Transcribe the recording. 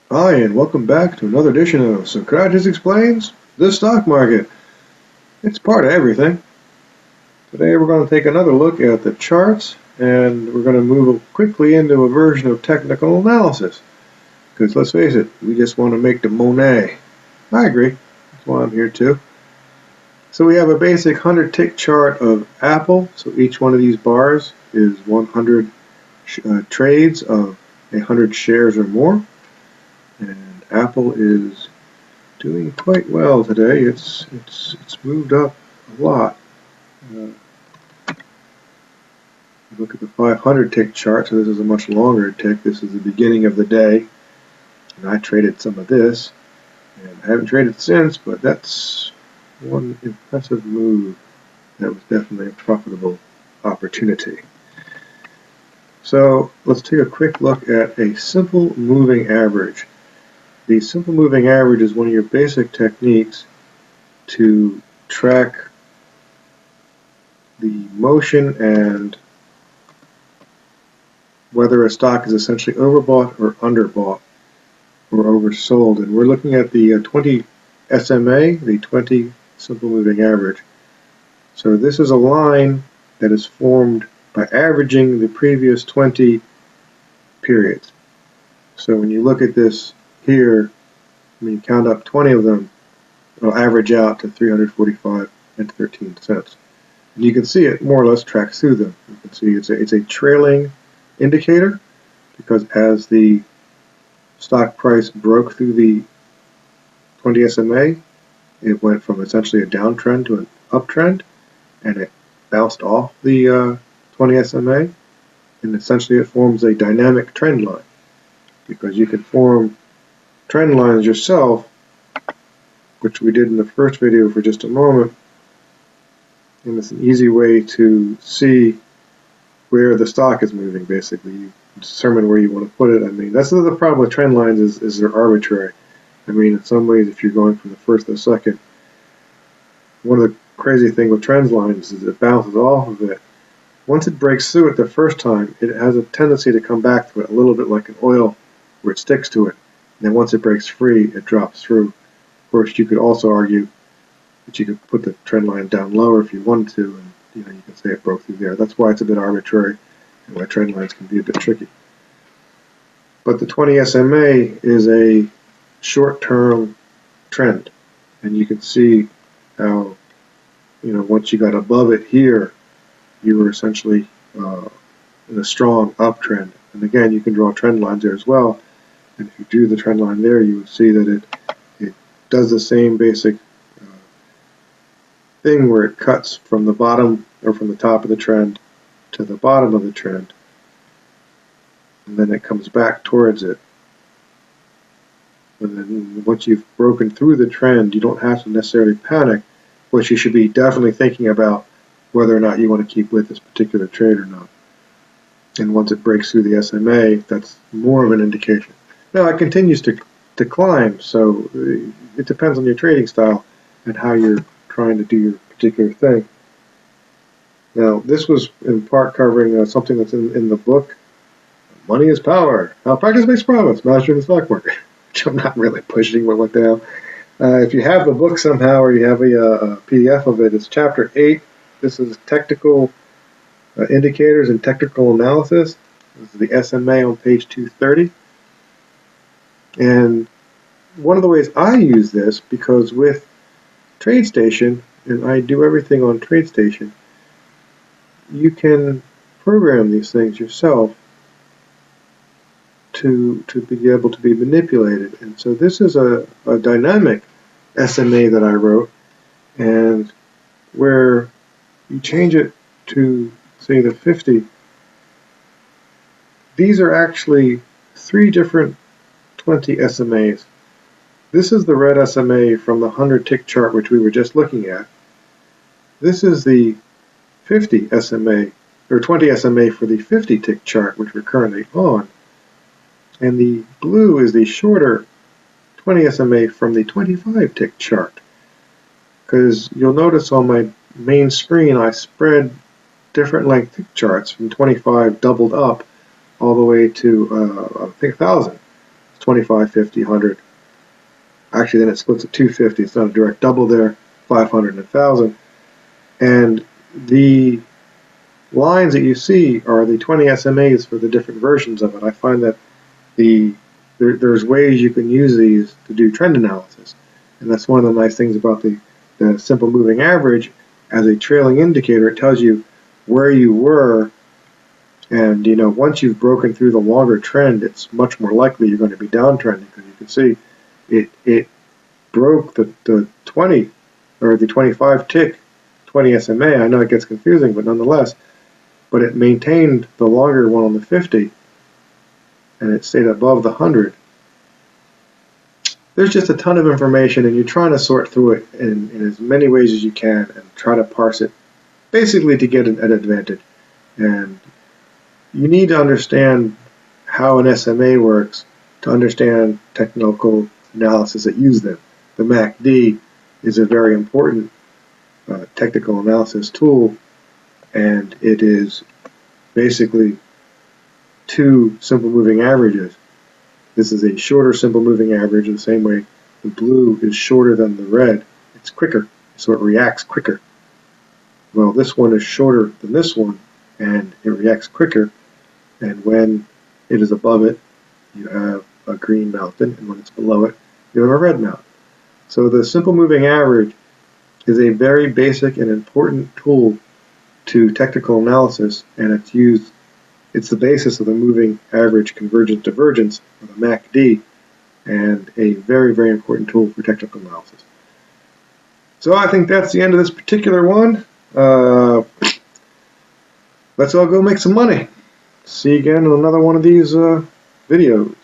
Hi, and welcome back to another edition of Socrates Explains the Stock Market. It's part of everything. Today we're going to take another look at the charts, and we're going to move quickly into a version of technical analysis. Because let's face it, we just want to make the money. I agree. That's why I'm here too. So we have a basic 100 tick chart of Apple. So each one of these bars is 100 trades of 100 shares or more. And Apple is doing quite well today. It's moved up a lot. Uh, Look at the 500 tick chart. So this is a much longer tick. This is the beginning of the day, and I traded some of this, and I haven't traded since. But that's one impressive move. That was definitely a profitable opportunity. So let's take a quick look at a simple moving average. The simple moving average is one of your basic techniques to track the motion and whether a stock is essentially overbought or underbought or oversold. And we're looking at the 20 SMA, the 20 simple moving average. So this is a line that is formed by averaging the previous 20 periods. So when you look at this here, when you count up 20 of them, it'll average out to 345 and 13 cents. And you can see it more or less tracks through them. You can see it's a trailing indicator, because as the stock price broke through the 20 SMA, it went from essentially a downtrend to an uptrend, and it bounced off the 20 SMA, and essentially it forms a dynamic trend line, because you can form trend lines yourself, which we did in the first video for just a moment, and it's an easy way to see where the stock is moving. Basically, you determine where you want to put it. I mean, that's the problem with trend lines, is they're arbitrary. I mean, in some ways, if you're going from the first to the second, one of the crazy things with trend lines is it bounces off of it. Once it breaks through it the first time, it has a tendency to come back to it, a little bit like an oil, where it sticks to it. And then once it breaks free, it drops through. Of course, you could also argue that you could put the trend line down lower if you wanted to, and you can say it broke through there. That's why it's a bit arbitrary, and why trend lines can be a bit tricky. But the 20 SMA is a short-term trend, and you can see how, once you got above it here, you were essentially in a strong uptrend. And again, you can draw trend lines there as well. And if you drew the trend line there, you would see that it does the same basic thing where it cuts from the bottom or from the top of the trend to the bottom of the trend, and then it comes back towards it. And then once you've broken through the trend, you don't have to necessarily panic, but you should be definitely thinking about whether or not you want to keep with this particular trade or not. And once it breaks through the SMA, that's more of an indication. Now it continues to climb, so it depends on your trading style and how you're trying to do your particular thing. Now, this was in part covering something that's in the book, Money is Power, How Practice Makes Promise, Mastering the Stock Market, which I'm not really pushing, but what the hell. If you have the book somehow, or you have a PDF of it, it's Chapter 8. This is Technical Indicators and Technical Analysis. This is the SMA on page 230. And one of the ways I use this, because with TradeStation, and I do everything on TradeStation, you can program these things yourself to be able to be manipulated. And so this is a dynamic SMA that I wrote, and where you change it to, say, the 50, these are actually 3 different 20 SMAs. This is the red SMA from the 100 tick chart, which we were just looking at. This is the 50 SMA, or 20 SMA for the 50 tick chart, which we're currently on. And the blue is the shorter 20 SMA from the 25 tick chart. Because you'll notice on my main screen, I spread different length tick charts from 25 doubled up all the way to, I think, 1,000. 25, 50, 100. Actually, then it splits at 250. It's not a direct double there, 500 and 1,000. And the lines that you see are the 20 SMAs for the different versions of it. I find that there's ways you can use these to do trend analysis. And that's one of the nice things about the simple moving average. As a trailing indicator, it tells you where you were, and once you've broken through the longer trend, it's much more likely you're going to be downtrending, because you can see it broke the 20 or the 25 tick 20 SMA. I know it gets confusing, but nonetheless, but it maintained the longer one on the 50, and it stayed above the 100. There's just a ton of information, and you're trying to sort through it in as many ways as you can and try to parse it, basically to get an advantage. And you need to understand how an SMA works to understand technical analysis that use them. The MACD is a very important technical analysis tool, and it is basically two simple moving averages. This is a shorter simple moving average, in the same way the blue is shorter than the red. It's quicker, so it reacts quicker. Well, this one is shorter than this one, and it reacts quicker, and when it is above it, you have a green mountain, and when it's below it, you have a red mountain. So the simple moving average is a very basic and important tool to technical analysis, and it's the basis of the moving average convergence divergence, or the MACD, and a very, very important tool for technical analysis. So I think that's the end of this particular one. Let's all go make some money. See you again in another one of these videos.